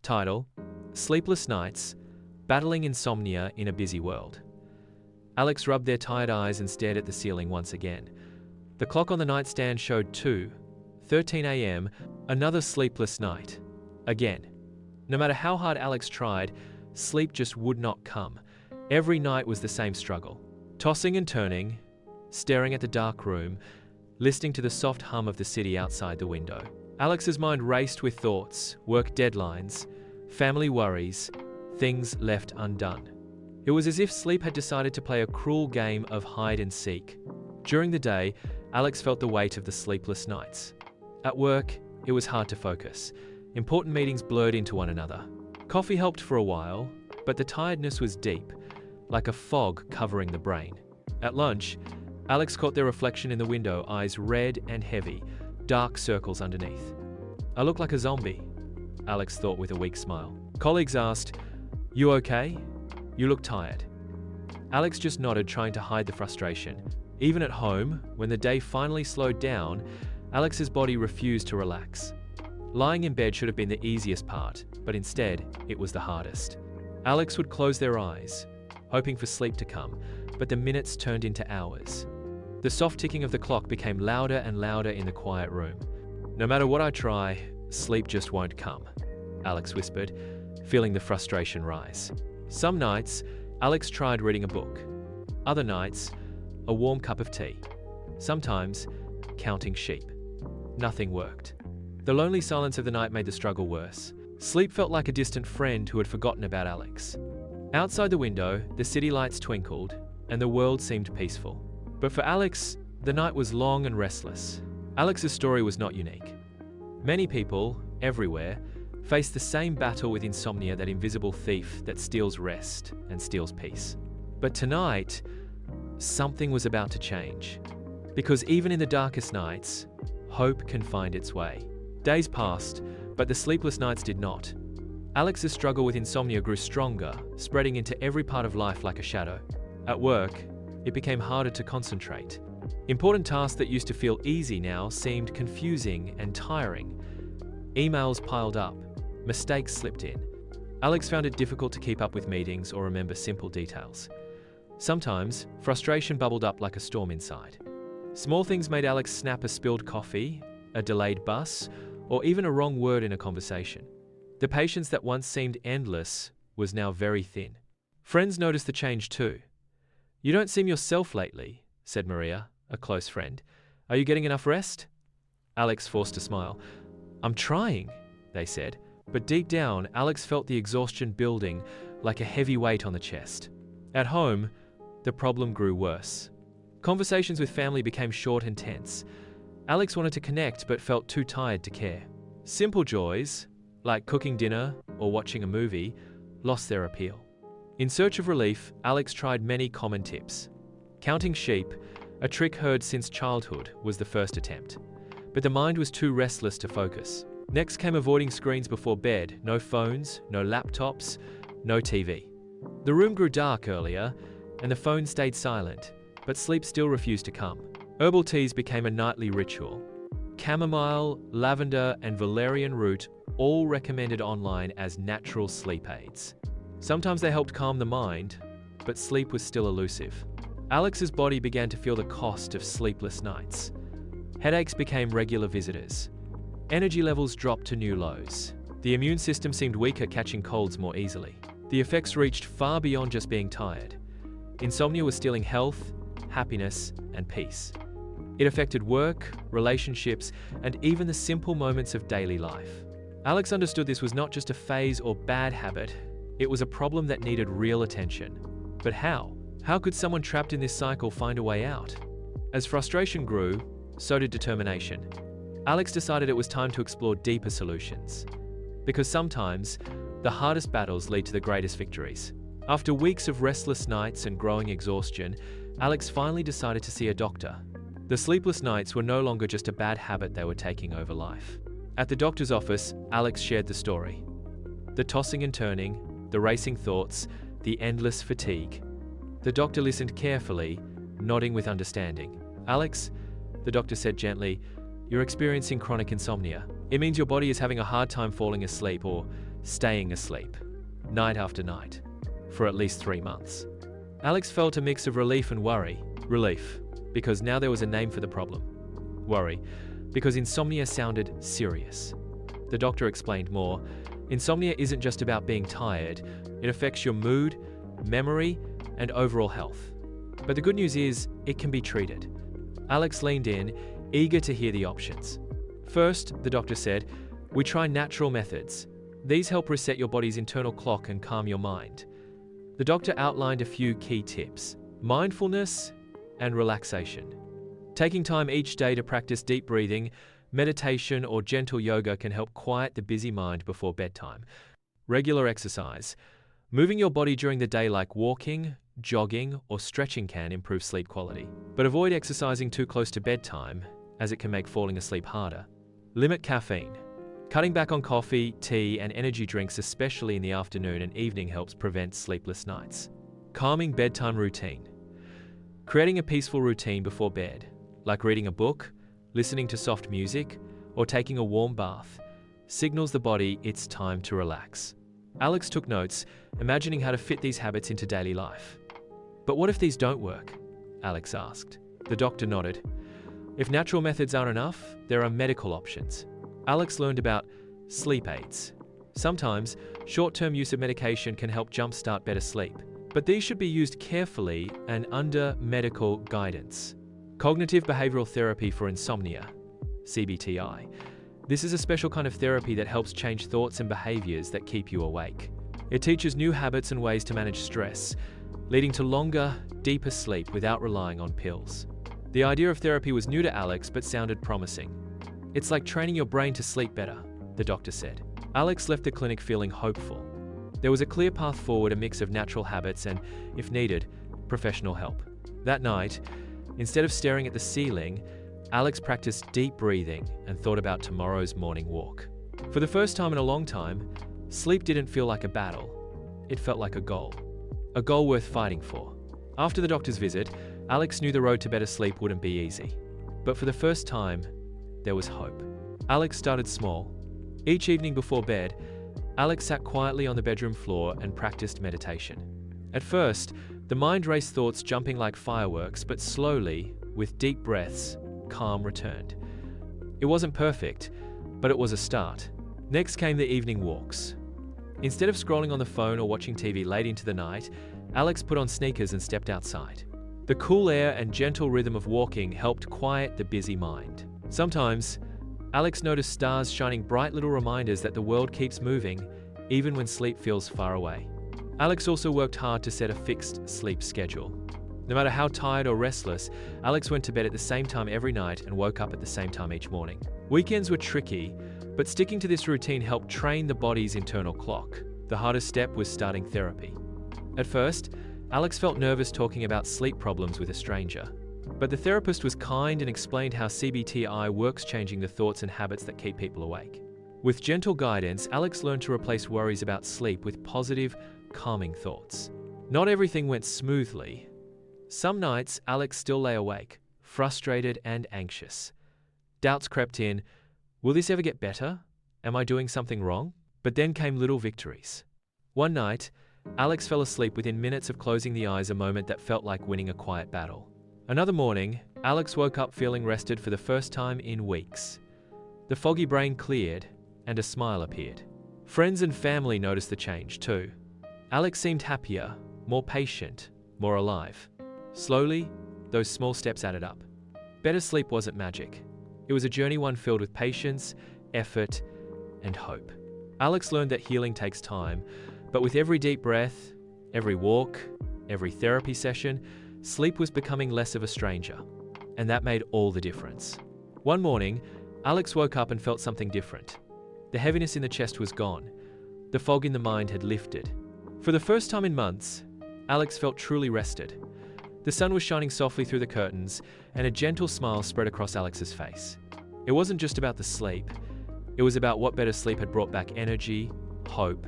Title: Sleepless Nights, Battling Insomnia in a Busy World. Alex rubbed their tired eyes and stared at the ceiling once again. The clock on the nightstand showed 2:13 a.m., another sleepless night. Again. No matter how hard Alex tried, sleep just would not come. Every night was the same struggle. Tossing and turning, staring at the dark room, listening to the soft hum of the city outside the window. Alex's mind raced with thoughts, work deadlines, family worries, things left undone. It was as if sleep had decided to play a cruel game of hide and seek. During the day, Alex felt the weight of the sleepless nights. At work, it was hard to focus. Important meetings blurred into one another. Coffee helped for a while, but the tiredness was deep, like a fog covering the brain. At lunch, Alex caught their reflection in the window, eyes red and heavy, dark circles underneath. "I look like a zombie," Alex thought with a weak smile. Colleagues asked, "You okay? You look tired." Alex just nodded, trying to hide the frustration. Even at home, when the day finally slowed down, Alex's body refused to relax. Lying in bed should have been the easiest part, but instead, it was the hardest. Alex would close their eyes, hoping for sleep to come, but the minutes turned into hours. The soft ticking of the clock became louder and louder in the quiet room. "No matter what I try, sleep just won't come," Alex whispered, feeling the frustration rise. Some nights, Alex tried reading a book. Other nights, a warm cup of tea. Sometimes, counting sheep. Nothing worked. The lonely silence of the night made the struggle worse. Sleep felt like a distant friend who had forgotten about Alex. Outside the window, the city lights twinkled, and the world seemed peaceful. But for Alex, the night was long and restless. Alex's story was not unique. Many people, everywhere, face the same battle with insomnia, that invisible thief that steals rest and steals peace. But tonight, something was about to change. Because even in the darkest nights, hope can find its way. Days passed, but the sleepless nights did not. Alex's struggle with insomnia grew stronger, spreading into every part of life like a shadow. At work, it became harder to concentrate. Important tasks that used to feel easy now seemed confusing and tiring. Emails piled up, mistakes slipped in. Alex found it difficult to keep up with meetings or remember simple details. Sometimes, frustration bubbled up like a storm inside. Small things made Alex snap: a spilled coffee, a delayed bus, or even a wrong word in a conversation. The patience that once seemed endless was now very thin. Friends noticed the change too. "You don't seem yourself lately," said Maria, a close friend. "Are you getting enough rest?" Alex forced a smile. "I'm trying," they said. But deep down, Alex felt the exhaustion building like a heavy weight on the chest. At home, the problem grew worse. Conversations with family became short and tense. Alex wanted to connect but felt too tired to care. Simple joys, like cooking dinner or watching a movie, lost their appeal. In search of relief, Alex tried many common tips. Counting sheep, a trick heard since childhood, was the first attempt. But the mind was too restless to focus. Next came avoiding screens before bed: no phones, no laptops, no TV. The room grew dark earlier, and the phone stayed silent, but sleep still refused to come. Herbal teas became a nightly ritual. Chamomile, lavender, and valerian root, all recommended online as natural sleep aids. Sometimes they helped calm the mind, but sleep was still elusive. Alex's body began to feel the cost of sleepless nights. Headaches became regular visitors. Energy levels dropped to new lows. The immune system seemed weaker, catching colds more easily. The effects reached far beyond just being tired. Insomnia was stealing health, happiness, and peace. It affected work, relationships, and even the simple moments of daily life. Alex understood this was not just a phase or bad habit, it was a problem that needed real attention. But how? How could someone trapped in this cycle find a way out? As frustration grew, so did determination. Alex decided it was time to explore deeper solutions. Because sometimes, the hardest battles lead to the greatest victories. After weeks of restless nights and growing exhaustion, Alex finally decided to see a doctor. The sleepless nights were no longer just a bad habit they were taking over life. At the doctor's office, Alex shared the story. The tossing and turning, the racing thoughts, the endless fatigue. The doctor listened carefully, nodding with understanding. "Alex," the doctor said gently, "you're experiencing chronic insomnia. It means your body is having a hard time falling asleep, or staying asleep, night after night, for at least 3 months. Alex felt a mix of relief and worry. Relief, because now there was a name for the problem. Worry, because insomnia sounded serious. The doctor explained more. Insomnia isn't just about being tired, it affects your mood, memory, and overall health. But the good news is, it can be treated. Alex leaned in, eager to hear the options. First, the doctor said, we try natural methods. These help reset your body's internal clock and calm your mind. The doctor outlined a few key tips: mindfulness and relaxation. Taking time each day to practice deep breathing, meditation, or gentle yoga can help quiet the busy mind before bedtime. Regular exercise. Moving your body during the day like walking, jogging, or stretching can improve sleep quality. But avoid exercising too close to bedtime, as it can make falling asleep harder. Limit caffeine. Cutting back on coffee, tea, and energy drinks, especially in the afternoon and evening, helps prevent sleepless nights. Calming bedtime routine. Creating a peaceful routine before bed, like reading a book, listening to soft music, or taking a warm bath, signals the body it's time to relax. Alex took notes, imagining how to fit these habits into daily life. But what if these don't work? Alex asked. The doctor nodded. If natural methods aren't enough, there are medical options. Alex learned about sleep aids. Sometimes, short-term use of medication can help jumpstart better sleep, but these should be used carefully and under medical guidance. Cognitive behavioral therapy for insomnia, CBTI. This is a special kind of therapy that helps change thoughts and behaviors that keep you awake. It teaches new habits and ways to manage stress, leading to longer, deeper sleep without relying on pills. The idea of therapy was new to Alex but sounded promising. It's like training your brain to sleep better, the doctor said. Alex left the clinic feeling hopeful. There was a clear path forward, a mix of natural habits and, if needed, professional help. That night, instead of staring at the ceiling, Alex practiced deep breathing and thought about tomorrow's morning walk. For the first time in a long time, sleep didn't feel like a battle. It felt like a goal worth fighting for. After the doctor's visit, Alex knew the road to better sleep wouldn't be easy. But for the first time, there was hope. Alex started small. Each evening before bed, Alex sat quietly on the bedroom floor and practiced meditation. At first, the mind raced thoughts jumping like fireworks, but slowly, with deep breaths, calm returned. It wasn't perfect, but it was a start. Next came the evening walks. Instead of scrolling on the phone or watching TV late into the night, Alex put on sneakers and stepped outside. The cool air and gentle rhythm of walking helped quiet the busy mind. Sometimes, Alex noticed stars shining, bright little reminders that the world keeps moving, even when sleep feels far away. Alex also worked hard to set a fixed sleep schedule. No matter how tired or restless, Alex went to bed at the same time every night and woke up at the same time each morning. Weekends were tricky, but sticking to this routine helped train the body's internal clock. The hardest step was starting therapy. At first, Alex felt nervous talking about sleep problems with a stranger. But the therapist was kind and explained how CBTI works, changing the thoughts and habits that keep people awake. With gentle guidance, Alex learned to replace worries about sleep with positive, calming thoughts. Not everything went smoothly. Some nights, Alex still lay awake, frustrated and anxious. Doubts crept in. Will this ever get better? Am I doing something wrong? But then came little victories. One night, Alex fell asleep within minutes of closing the eyes, a moment that felt like winning a quiet battle. Another morning, Alex woke up feeling rested for the first time in weeks. The foggy brain cleared, and a smile appeared. Friends and family noticed the change too. Alex seemed happier, more patient, more alive. Slowly, those small steps added up. Better sleep wasn't magic. It was a journey, one filled with patience, effort, and hope. Alex learned that healing takes time, but with every deep breath, every walk, every therapy session, sleep was becoming less of a stranger, and that made all the difference. One morning, Alex woke up and felt something different. The heaviness in the chest was gone. The fog in the mind had lifted. For the first time in months, Alex felt truly rested. The sun was shining softly through the curtains, and a gentle smile spread across Alex's face. It wasn't just about the sleep. It was about what better sleep had brought back: energy, hope,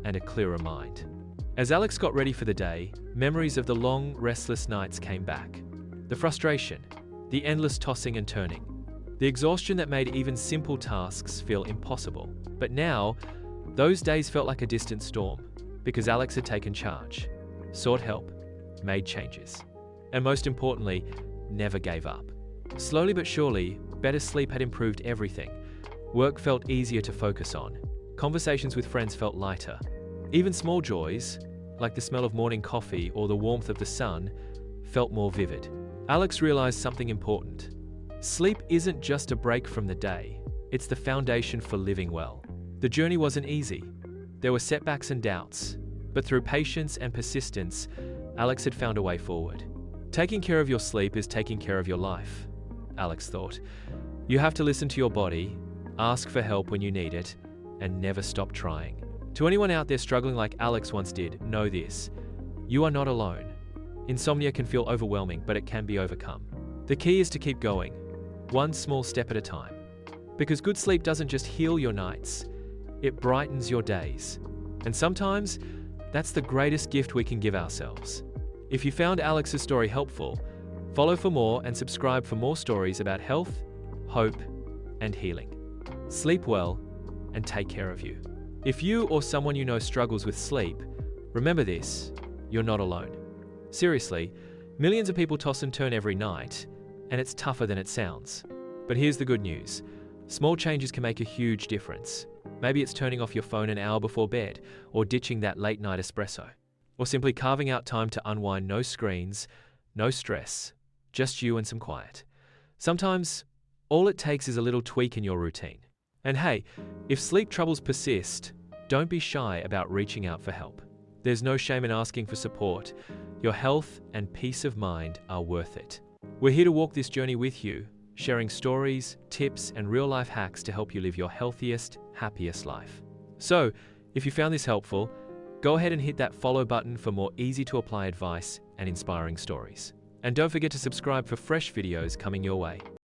and a clearer mind. As Alex got ready for the day, memories of the long, restless nights came back. The frustration, the endless tossing and turning, the exhaustion that made even simple tasks feel impossible. But now, Those days felt like a distant storm because Alex had taken charge, sought help, made changes, and most importantly, never gave up. Slowly but surely, better sleep had improved everything. Work felt easier to focus on. Conversations with friends felt lighter. Even small joys, like the smell of morning coffee or the warmth of the sun, felt more vivid. Alex realized something important. Sleep isn't just a break from the day, it's the foundation for living well. The journey wasn't easy. There were setbacks and doubts, but through patience and persistence, Alex had found a way forward. Taking care of your sleep is taking care of your life, Alex thought. You have to listen to your body, ask for help when you need it, and never stop trying. To anyone out there struggling like Alex once did, know this: you are not alone. Insomnia can feel overwhelming, but it can be overcome. The key is to keep going, one small step at a time. Because good sleep doesn't just heal your nights, it brightens your days. And sometimes, that's the greatest gift we can give ourselves. If you found Alex's story helpful, follow for more and subscribe for more stories about health, hope, and healing. Sleep well and take care of you. If you or someone you know struggles with sleep, remember this: you're not alone. Seriously, millions of people toss and turn every night, and it's tougher than it sounds. But here's the good news: small changes can make a huge difference. Maybe it's turning off your phone an hour before bed, or ditching that late-night espresso, or simply carving out time to unwind. No screens, no stress, just you and some quiet. Sometimes, all it takes is a little tweak in your routine. And hey, if sleep troubles persist, don't be shy about reaching out for help. There's no shame in asking for support. Your health and peace of mind are worth it. We're here to walk this journey with you, sharing stories, tips, and real-life hacks to help you live your healthiest, happiest life. So, if you found this helpful, go ahead and hit that follow button for more easy-to-apply advice and inspiring stories. And don't forget to subscribe for fresh videos coming your way.